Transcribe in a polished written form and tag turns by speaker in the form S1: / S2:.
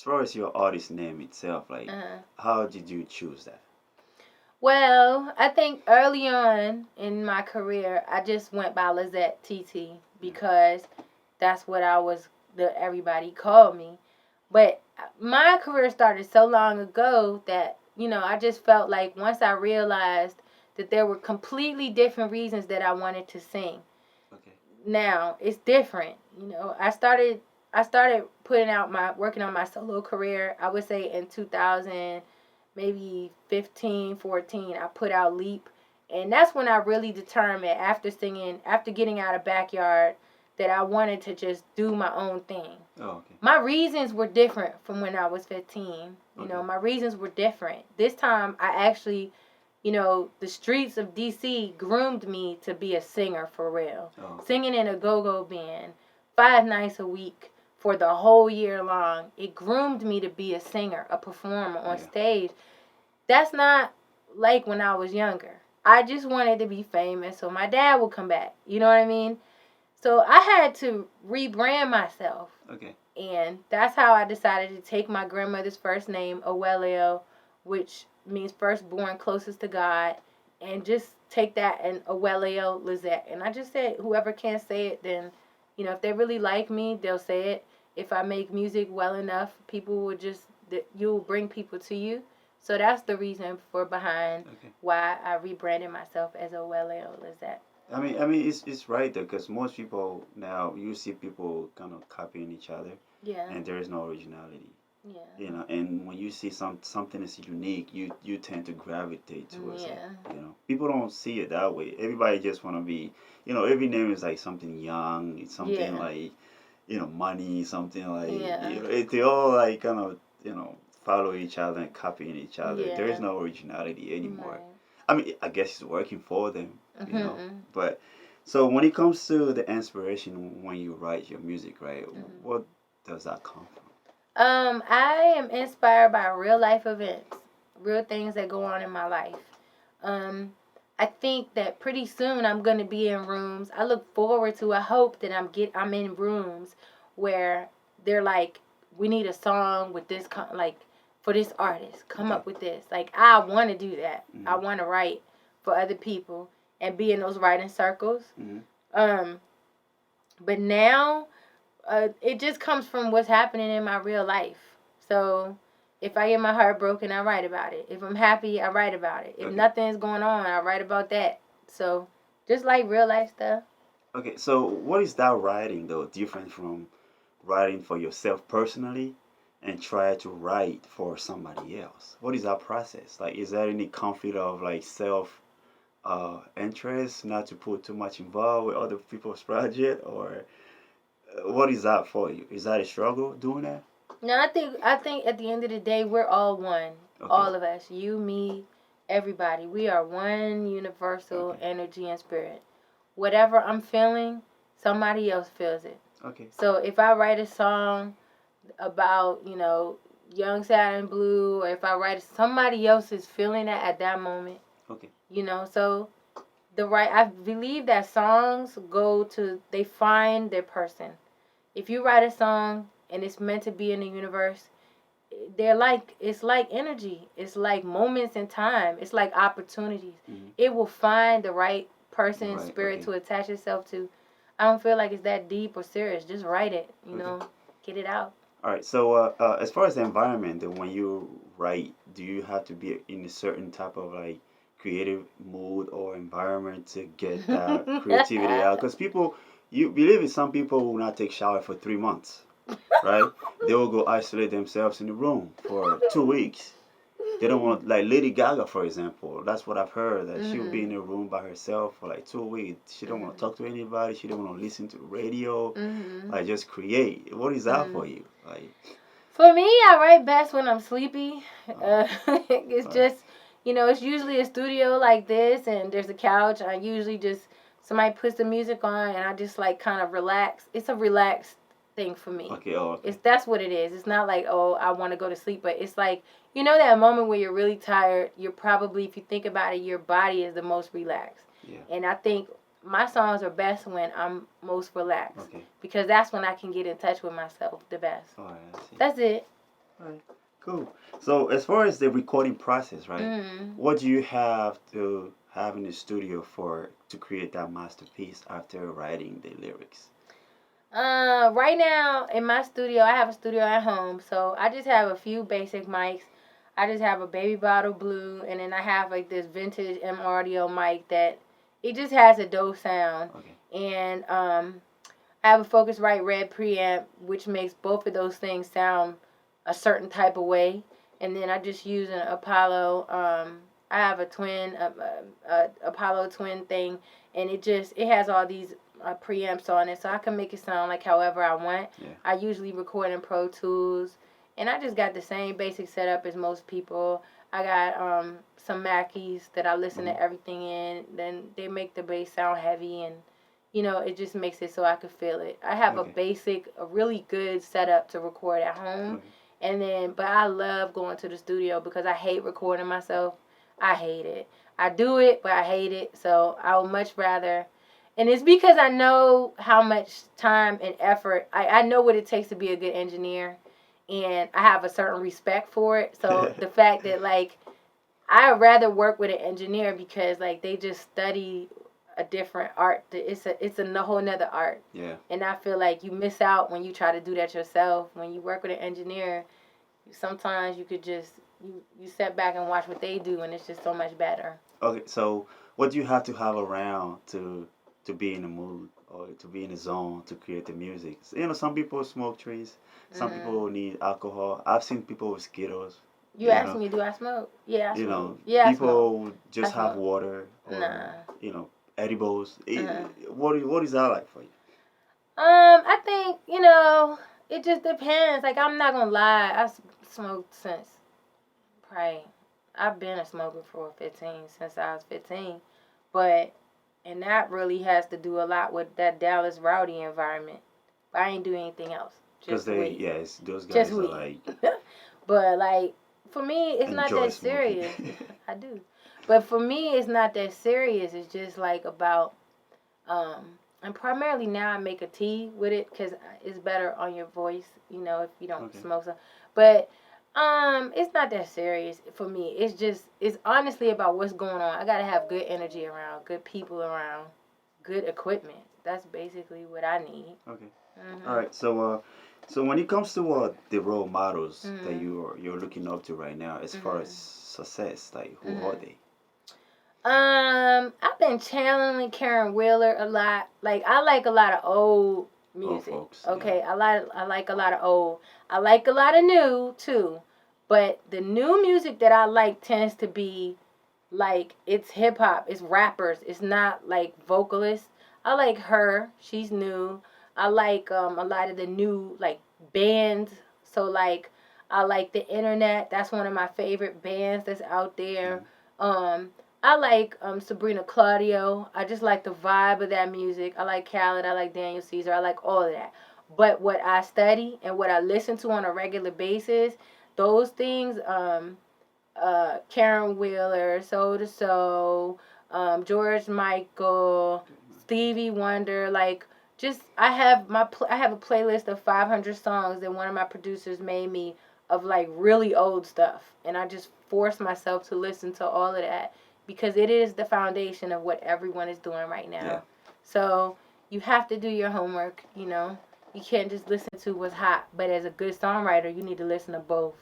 S1: far as your artist name itself, like, how did you choose that?
S2: Well, I think early on in my career, I just went by Lizette TT because that's what everybody called me. But my career started so long ago that, I just felt like once I realized that there were completely different reasons that I wanted to sing.
S1: Okay.
S2: Now, it's different. I started working on my solo career, I would say in 2000, maybe 15, 14, I put out Leap. And that's when I really determined after getting out of Backyard, that I wanted to just do my own thing.
S1: Oh, okay.
S2: My reasons were different from when I was 15. My reasons were different. This time I actually, the streets of DC groomed me to be a singer for real.
S1: Oh, okay.
S2: Singing in a go-go band 5 nights a week for the whole year long. It groomed me to be a singer, a performer on stage. That's not like when I was younger. I just wanted to be famous so my dad would come back. You know what I mean? So I had to rebrand myself.
S1: Okay.
S2: And that's how I decided to take my grandmother's first name, Awelio, which means firstborn closest to God, and just take that and Awelio Lizette. And I just said, whoever can't say it, then, if they really like me, they'll say it. If I make music well enough, you'll bring people to you. So that's the reason behind why I rebranded myself as Awelio Lizette.
S1: It's right though, because most people now you see people kind of copying each other,
S2: Yeah.
S1: and there is no originality.
S2: Yeah.
S1: And when you see something is unique, you tend to gravitate towards it.
S2: Yeah.
S1: People don't see it that way. Everybody just want to be, every name is like something young. It's something like, money, something like, they all like kind of, follow each other and copying each other. There is no originality anymore.
S2: Right.
S1: I guess it's working for them, but so when it comes to the inspiration when you write your music, right? What does that come from?
S2: I am inspired by real life events, real things that go on in my life. I think that pretty soon I'm gonna be in rooms. I look forward to. I hope that I'm in rooms where they're like, we need a song with this like for this artist. Come up with this. Like I want to do that. I want to write for other people and be in those writing circles. But now it just comes from what's happening in my real life. So if I get my heart broken, I write about it. If I'm happy, I write about it. If nothing's going on, I write about that. So just like real life stuff.
S1: Okay, so what is that writing though different from writing for yourself personally and try to write for somebody else? What is that process? Like, is there any conflict of like self interest, not to put too much involved with other people's project, or what is that for you? Is that a struggle doing that?
S2: No, I think at the end of the day we're all one. All of us, you, me, everybody. We are one universal energy and spirit. Whatever I'm feeling, somebody else feels it.
S1: Okay.
S2: So if I write a song about, young sad and blue, or if I write somebody else is feeling that at that moment.
S1: Okay.
S2: So I believe that songs they find their person. If you write a song and it's meant to be in the universe, it's like energy. It's like moments in time. It's like opportunities. It will find the right person, spirit to attach itself to. I don't feel like it's that deep or serious. Just write it, get it out.
S1: All right. So, as far as the environment, then when you write, do you have to be in a certain type of like creative mood or environment to get that creativity out? Because you believe it, some people will not take shower for 3 months, right? They will go isolate themselves in the room for 2 weeks. They don't want, like Lady Gaga, for example. That's what I've heard, that she'll be in a room by herself for like 2 weeks. She don't want to talk to anybody. She don't want to listen to radio. Like just create. What is that for you? Like,
S2: for me, I write best when I'm sleepy. It's just, it's usually a studio like this, and there's a couch. I usually just somebody puts the music on, and I just like kind of relax. It's a relaxed thing for me.
S1: Okay.
S2: That's what it is. It's not like, oh, I want to go to sleep, but it's like, that moment where you're really tired. You're probably, if you think about it, your body is the most relaxed.
S1: Yeah.
S2: And I think my songs are best when I'm most relaxed. Because that's when I can get in touch with myself the best.
S1: All right, I see.
S2: That's it.
S1: Right. Cool. So as far as the recording process, right?
S2: Mm.
S1: What do you have to have in the studio for to create that masterpiece after writing the lyrics?
S2: Right now in my studio, I have a studio at home, so I just have a few basic mics. I just have a baby bottle blue, and then I have like this vintage M audio mic that it just has a dope sound,
S1: Okay.
S2: and I have a Focusrite Red preamp, which makes both of those things sound a certain type of way, and then I just use an Apollo. I have a twin, Apollo twin thing, and it has all these preamps on it, so I can make it sound like however I want.
S1: Yeah.
S2: I usually record in Pro Tools, and I just got the same basic setup as most people. I got some Mackies that I listen
S1: Hmm.
S2: to everything in. Then they make the bass sound heavy, and it just makes it so I could feel it. I have
S1: Okay.
S2: a really good setup to record at home,
S1: Okay.
S2: and then but I love going to the studio because I hate recording myself. I hate it. I do it, but I hate it. So I would much rather, and it's because I know how much time and effort. I know what it takes to be a good engineer, and I have a certain respect for it. So the fact that like I'd rather work with an engineer because like they just study a different art. It's a whole nother art.
S1: Yeah.
S2: And I feel like you miss out when you try to do that yourself. When you work with an engineer, sometimes you could just you sit back and watch what they do, and it's just so much better.
S1: Okay. So what do you have to have around to be in the mood or to be in the zone to create the music? So, some people smoke trees. Some
S2: Hmm.
S1: people need alcohol. I've seen people with Skittles.
S2: You
S1: You
S2: asked
S1: know.
S2: me, do I smoke? Yeah, I smoke.
S1: You know,
S2: Yeah, I smoke.
S1: people
S2: I
S1: just have
S2: smoke.
S1: water or
S2: Nah.
S1: edibles.
S2: Uh-huh.
S1: What is that like for you?
S2: I think it just depends. Like I'm not gonna lie, smoked since probably I've been a smoker for 15 since I was 15, but and that really has to do a lot with that Dallas rowdy environment. But I ain't do anything else,
S1: Because
S2: just weed,
S1: those
S2: just
S1: guys are
S2: weed.
S1: like
S2: But like for me, it's not
S1: enjoy
S2: that
S1: smoking.
S2: serious. I do, but for me, it's not that serious. It's just like about and primarily now I make a tea with it because it's better on your voice, if you don't
S1: Okay.
S2: smoke some. But it's not that serious for me. It's honestly about what's going on. I gotta have good energy around, good people around, good equipment. That's basically what I need.
S1: Okay. All
S2: Mhm.
S1: right. So when it comes to the role models that
S2: Mhm.
S1: you're looking up to right now, as far as
S2: Mhm.
S1: success, like who are
S2: Mhm.
S1: they?
S2: I've been channeling Karen Wheeler a lot. Like I like a lot of old
S1: Oh,
S2: music.
S1: folks. Yeah.
S2: Okay, I like a lot of old. I like a lot of new too. But the new music that I like tends to be like it's hip hop, it's rappers, it's not like vocalists. I like her. She's new. I like a lot of the new like bands. So like I like the internet. That's one of my favorite bands that's out there.
S1: Hmm.
S2: Um I like Sabrina Claudio. I just like the vibe of that music. I like Khaled. I like Daniel Caesar. I like all of that. But what I study and what I listen to on a regular basis, those things, Karen Wheeler, Soul to Soul, George Michael, Stevie Wonder, like just I have a playlist of 500 songs that one of my producers made me of like really old stuff, and I just force myself to listen to all of that because it is the foundation of what everyone is doing right
S1: Yeah.
S2: now. So you have to do your homework. You can't just listen to what's hot, but as a good songwriter, you need to listen to both.